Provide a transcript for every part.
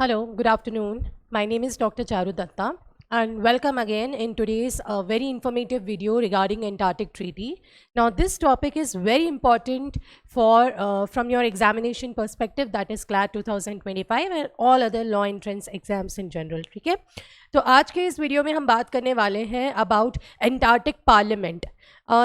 Hello, good afternoon. My name is Dr. Charu Datta and welcome again in today's very informative video regarding Antarctic Treaty. Now this topic is very important for from your examination perspective, that is CLAT 2025 and all other law entrance exams in general. ठीक है, तो आज के इस video में हम बात करने वाले हैं about Antarctic Parliament.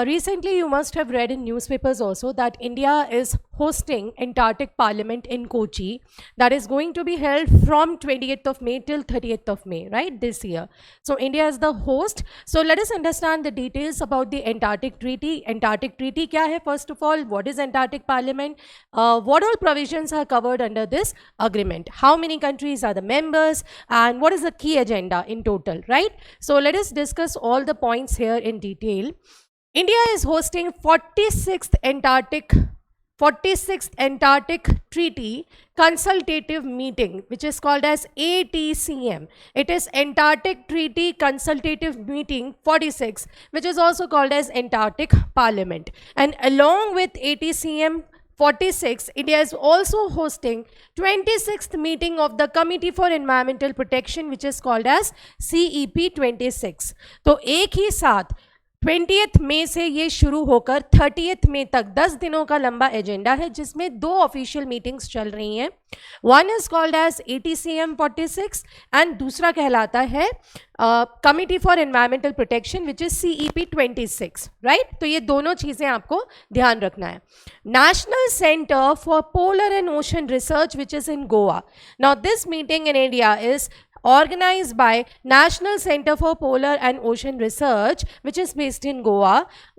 Recently, you must have read in newspapers also that India is hosting Antarctic Parliament in Kochi that is going to be held from 28th of May till 30th of May, right, this year. So India is the host. So let us understand the details about the Antarctic Treaty. Antarctic Treaty kya hai? First of all, what is Antarctic Parliament? What all provisions are covered under this agreement? How many countries are the members? And what is the key agenda in total, right? So let us discuss all the points here in detail. India is hosting 46th Antarctic Treaty Consultative Meeting, which is called as ATCM. It is Antarctic Treaty Consultative Meeting 46, which is also called as Antarctic Parliament. And along with ATCM 46, India is also hosting 26th meeting of the Committee for Environmental Protection, which is called as CEP 26. तो एक ही साथ 20th मई से ये शुरू होकर 30th मई तक 10 दिनों का लंबा एजेंडा है, जिसमें दो ऑफिशियल मीटिंग्स चल रही हैं. One is called as ATCM 46 and दूसरा कहलाता है committee for environmental protection which is CEP 26, right. तो ये दोनों चीज़ें आपको ध्यान रखना है. National centre for polar and ocean research which is in Goa. Now this meeting in India is organized by National Center for Polar and Ocean Research, which is based in Goa,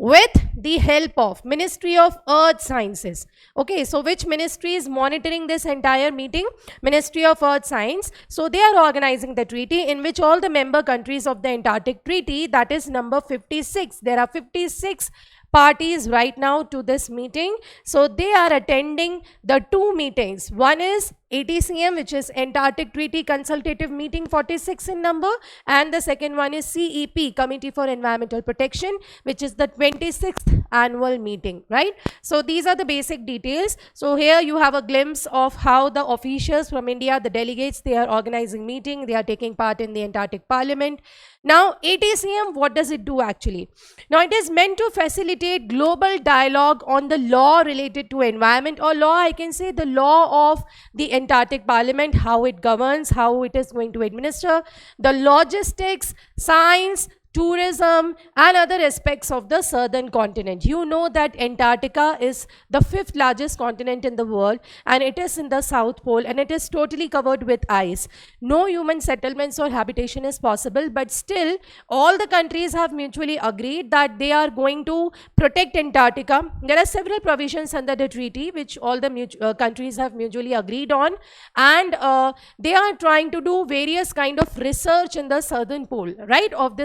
with the help of Ministry of Earth Sciences. Okay, so which ministry is monitoring this entire meeting? Ministry of Earth Science. So they are organizing the treaty in which all the member countries of the Antarctic Treaty, that is number 56. There are 56 parties right now to this meeting. So they are attending the two meetings. One is ATCM, which is Antarctic Treaty Consultative Meeting 46 in number, and the second one is CEP, Committee for Environmental Protection, which is the 26th annual meeting, right? So these are the basic details. So here you have a glimpse of how the officials from India, the delegates, they are organizing meeting, they are taking part in the Antarctic Parliament. Now ATCM, what does it do actually? Now it is meant to facilitate global dialogue on the law related to environment, or law, I can say the law of the Antarctic Parliament, how it governs, how it is going to administer, the logistics, science, tourism and other aspects of the southern continent. You know that Antarctica is the 5th largest continent in the world, and it is in the South Pole, and it is totally covered with ice. No human settlements or habitation is possible, but still all the countries have mutually agreed that they are going to protect Antarctica. There are several provisions under the treaty which all the countries have mutually agreed on, and they are trying to do various kind of research in the southern pole, right, of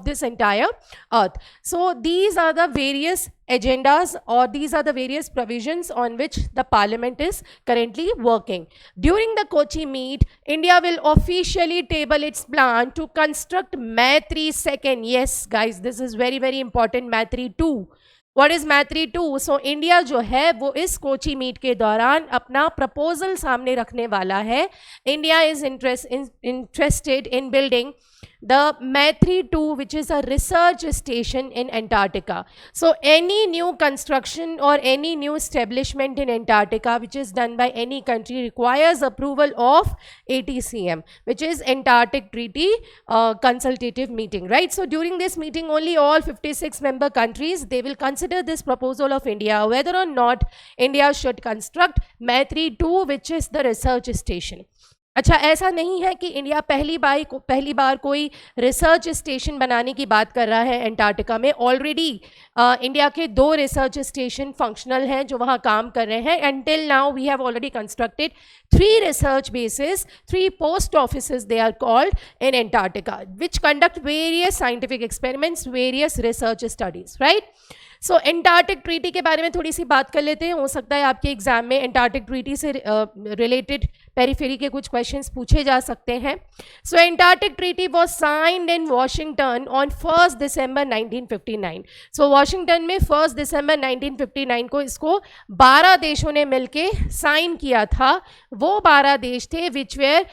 this entire earth. So these are the various agendas, or these are the various provisions on which the parliament is currently working. During the Kochi meet, India will officially table its plan to construct Maitri 2nd. Yes guys, this is very very important. Maitri 2. What is Maitri 2? So India जो है वो इस Kochi meet के दौरान अपना proposal सामने रखने वाला है. India is interested in building the Maitri 2, which is a research station in Antarctica. So any new construction or any new establishment in Antarctica which is done by any country requires approval of ATCM, which is Antarctic Treaty Consultative Meeting, right? So during this meeting, only all 56 member countries, they will consider this proposal of India, whether or not India should construct Maitri 2, which is the research station. अच्छा, ऐसा नहीं है कि India पहली बार कोई research station बनाने की बात कर रहा है एंटार्क्टिका में. ऑलरेडी इंडिया के 2 रिसर्च स्टेशन फंक्शनल हैं जो वहाँ काम कर रहे हैं. And till now we have already constructed 3 research bases, 3 post offices they are called in Antarctica, which conduct various scientific experiments, various research studies, right? So Antarctic treaty के बारे में थोड़ी सी बात कर लेते हैं. हो सकता है आपके एग्जाम में एंटार्क्टिक ट्रीटी से रिलेटेड पेरिफेरी के कुछ क्वेश्चंस पूछे जा सकते हैं. So Antarctic treaty was signed in Washington on 1 December 1959. So Washington में 1 दिसंबर 1959 को इसको 12 देशों ने मिलके साइन किया था. वो 12 देश थे which were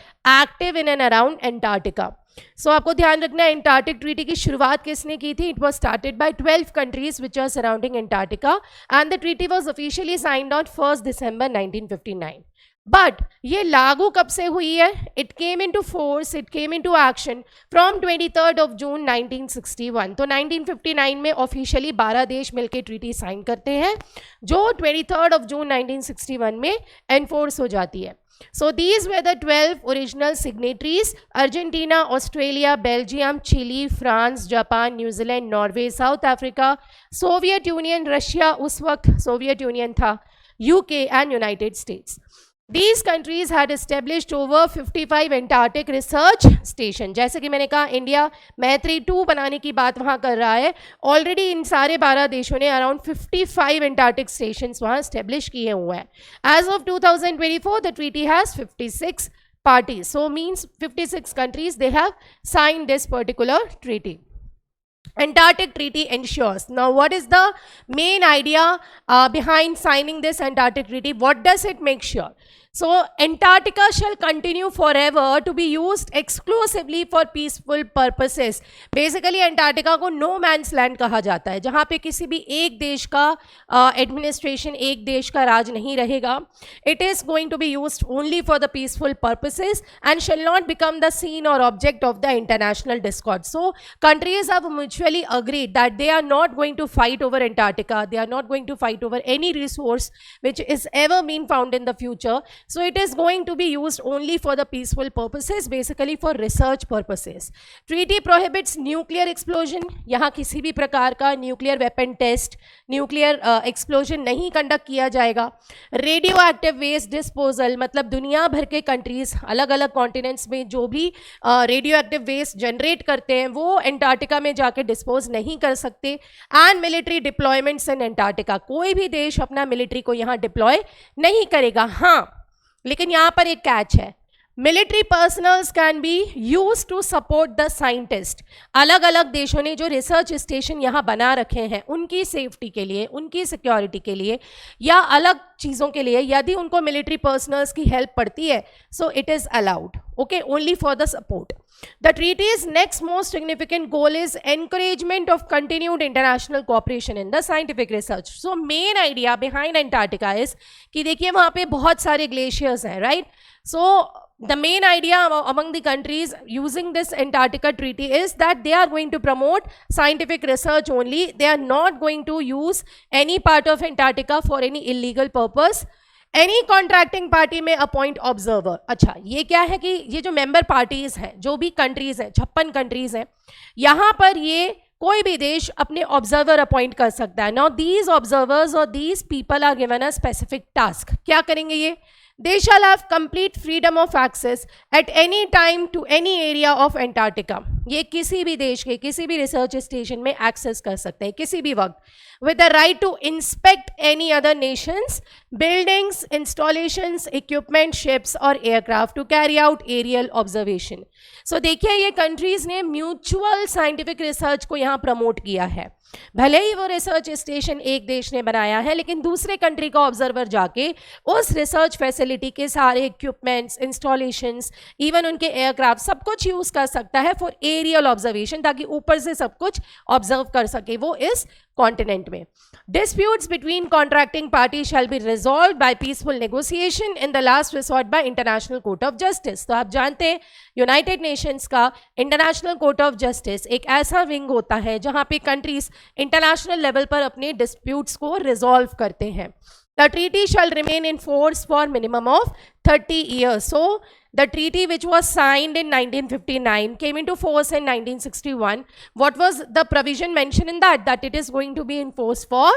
active in and around Antarctica. So आपको ध्यान रखना है एंटार्क्टिक ट्रीटी की शुरुआत किसने की थी. It was started by 12 countries which are surrounding Antarctica and the treaty was officially signed on 1 December 1959. But ये लागू कब से हुई है. It came in to force, it came in to action from 23 of June 1961. तो 1959 में officially 12 देश मिलकर ट्रीटी साइन करते हैं जो 23 ऑफ जून 1961 में एनफोर्स हो जाती है. So these were the 12 original signatories: Argentina, Australia, Belgium, Chile, France, Japan, New Zealand, Norway, South Africa, Soviet Union, Russia, उस वक्त Soviet Union था, UK and United States. These countries had established over 55 Antarctic research station. जैसे कि मैंने कहा India मैत्री 2 बनाने की बात वहाँ कर रहा है. ऑलरेडी इन सारे 12 देशों ने अराउंड 55 एंटार्क्टिक स्टेशंस वहाँ स्टेब्लिश किए हुए हैं. As of 2024 the treaty has 56 parties. So means 56 countries they have signed this particular treaty. Antarctic Treaty ensures. Now, what is the main idea behind signing this Antarctic Treaty? What does it make sure? So, Antarctica shall continue forever to be used exclusively for peaceful purposes. Basically, Antarctica को no man's land कहा जाता है, जहाँ पे किसी भी एक देश का administration, एक देश का राज नहीं रहेगा. It is going to be used only for the peaceful purposes and shall not become the scene or object of the international discord. So, countries have mutually agreed that they are not going to fight over Antarctica. They are not going to fight over any resource which is ever been found in the future. So it is going to be used only for the peaceful purposes, basically for research purposes. Treaty prohibits nuclear explosion. यहाँ किसी भी प्रकार का nuclear weapon test, nuclear explosion नहीं conduct किया जाएगा. Radioactive waste disposal, मतलब दुनिया भर के countries अलग अलग continents में जो भी radioactive waste generate करते हैं वो Antarctica में जाके dispose नहीं कर सकते. And military deployments in Antarctica, कोई भी देश अपना military को यहाँ deploy नहीं करेगा. हाँ, लेकिन यहाँ पर एक कैच है. Military personnels can be use to support the scientist. अलग अलग देशों ने जो रिसर्च स्टेशन यहाँ बना रखे हैं उनकी सेफ्टी के लिए, उनकी सिक्योरिटी के लिए या अलग चीज़ों के लिए यदि उनको मिलिट्री पर्सनल्स की हेल्प पड़ती है so it is allowed. Okay, only for the support. The treaty's next most significant goal is encouragement of continued international cooperation in the scientific research. So main idea behind Antarctica is कि देखिए वहाँ पे बहुत सारे glaciers हैं, right? So the main idea among the countries using this Antarctica treaty is that they are going to promote scientific research only. They are not going to use any part of Antarctica for any illegal purpose. Any contracting party में appoint observer. अच्छा, ये क्या है कि ये जो member parties हैं, जो भी कंट्रीज हैं, 56 कंट्रीज हैं, यहाँ पर ये कोई भी देश अपने ऑब्जर्वर अपॉइंट कर सकता है. नाउ दीज ऑब्जर्वर्स और these people are given a specific task. क्या करेंगे ये? They shall have complete freedom of access at any time to any area of Antarctica. ये किसी भी देश के किसी भी रिसर्च स्टेशन में एक्सेस कर सकते हैं किसी भी वक्त. With the right to inspect any other nations, buildings, installations, equipment, ships or aircraft to carry out aerial observation. So देखिए ये कंट्रीज ने म्यूचुअल साइंटिफिक रिसर्च को यहाँ प्रमोट किया है. भले ही वो रिसर्च स्टेशन एक देश ने बनाया है लेकिन दूसरे कंट्री का ऑब्जर्वर जाके उस रिसर्च फैसिलिटी के सारे इक्विपमेंट्स, इंस्टॉलेशंस, इवन उनके एयरक्राफ्ट सब कुछ यूज कर सकता है फॉर एरियल ऑब्जर्वेशन, ताकि ऊपर से सब कुछ ऑब्जर्व कर सके वो इस कॉन्टिनेंट में. Disputes between contracting parties shall be resolved by peaceful negotiation in the last resort by International Court of Justice. तो आप जानते हैं यूनाइटेड नेशंस का इंटरनेशनल कोर्ट ऑफ जस्टिस एक ऐसा विंग होता है जहाँ पे कंट्रीज इंटरनेशनल लेवल पर अपने डिस्प्यूट्स को रिजॉल्व करते हैं. The treaty shall remain in force for minimum of 30 years. So the treaty which was signed in 1959 came into force in 1961. What was the provision mentioned in that? That it is going to be in force for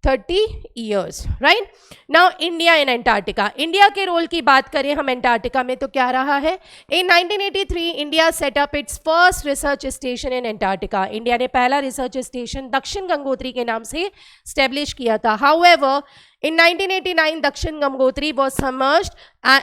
30 years, right? Now India in Antarctica. India के role की बात करें हम Antarctica में तो क्या रहा है? In 1983 India set up its first research station in Antarctica. India ने पहला रिसर्च स्टेशन दक्षिण गंगोत्री के नाम से स्टैब्लिश किया था. However, in 1989 दक्षिण Gangotri was submerged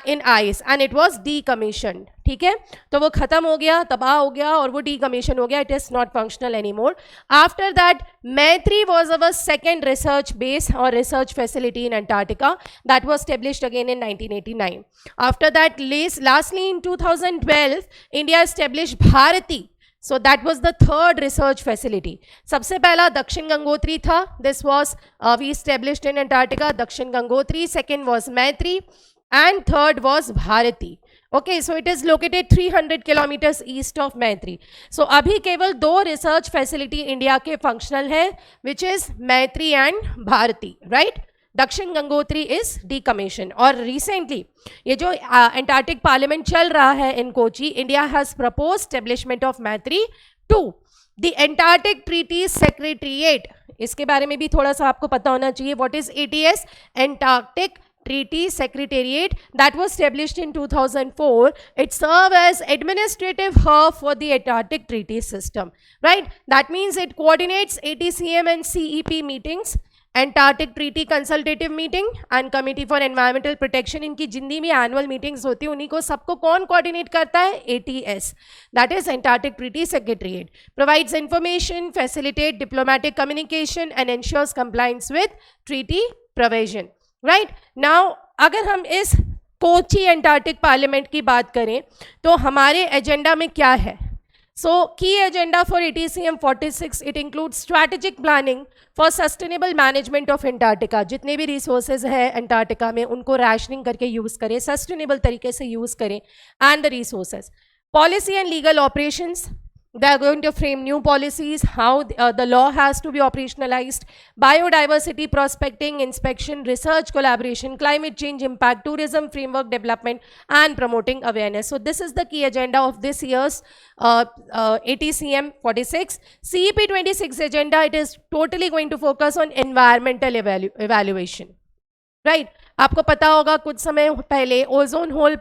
in ice and it was decommissioned. ठीक है, तो वो खत्म हो गया, तबाह हो गया और वो decommission हो गया. It is not functional anymore. After that, Maitri was our second research base or research facility in Antarctica that was established again in 1989. After that, lastly in 2012, India established Bharati. So that was the third research facility. सबसे पहला दक्षिण गंगोत्री था. This was we established in Antarctica, दक्षिण Gangotri. Second was Maitri and third was Bharati. Okay, so it is located 300 kilometers east of Maitri. So अभी केवल दो research facility India के functional है, which is Maitri and Bharati, right? Dakshin Gangotri is decommission. और recently ये जो Antarctic parliament चल रहा है in Kochi, India has propose establishment of Maitri 2. The Antarctic treaty secretariat, इसके बारे में भी थोड़ा सा आपको पता होना चाहिए. What is ATS? Antarctic Treaty Secretariat that was established in 2004. It serves as administrative hub for the Antarctic Treaty System, right? That means it coordinates ATCM and CEP meetings, Antarctic Treaty Consultative Meeting and Committee for Environmental Protection. इनकी जितनी भी annual meetings होती है उन्हीं को सबको कौन coordinate करता है? ATS, that is Antarctic Treaty Secretariat. Provides information, facilitate diplomatic communication and ensures compliance with treaty provision. Right now अगर हम इस कोची एंटार्क्टिक पार्लियामेंट की बात करें तो हमारे एजेंडा में क्या है? सो की agenda for ATCM 46, it include strategic planning for sustainable management of Antarctica. जितने भी रिसोर्सेज है एंटार्क्टिका में उनको रैशनिंग करके यूज़ करें, सस्टेनेबल तरीके से यूज़ करें. And the resources, policy and legal operations. They are going to frame new policies, how the law has to be operationalized, biodiversity prospecting, inspection, research collaboration, climate change impact, tourism framework development, and promoting awareness. So this is the key agenda of this year's ATCM 46. CEP 26 agenda, it is totally going to focus on environmental evaluation. Right आपको पता होगा कुछ समय पहले ozone hole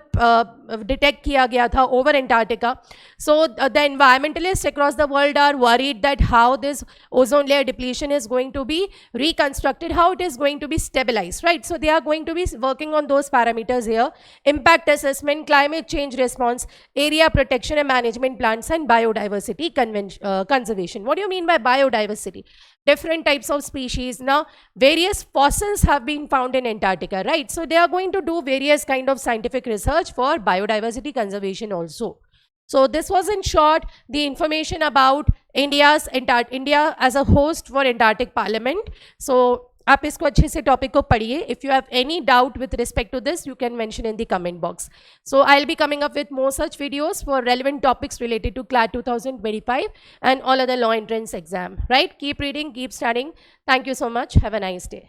detect किया गया था over Antarctica. So the environmentalist across the world are worried that how this ozone layer depletion is going to be reconstructed, how it is going to be stabilize, right? So they are going to be working on those parameters here: impact assessment, climate change response, area protection and management plans, and biodiversity conservation. What do you mean by biodiversity? Different types of species. Now various fossils have been found in Antarctica, right? So they are going to do various kind of scientific research for biodiversity conservation also. So this was in short the information about India as a host for Antarctic Parliament. So आप इसको अच्छे से topic को पढ़िए. If you have any doubt with respect to this you can mention in the comment box. So I will be coming up with more such videos for relevant topics related to CLAT 2025 and all other law entrance exam, right? Keep reading, keep studying. Thank you so much. Have a nice day.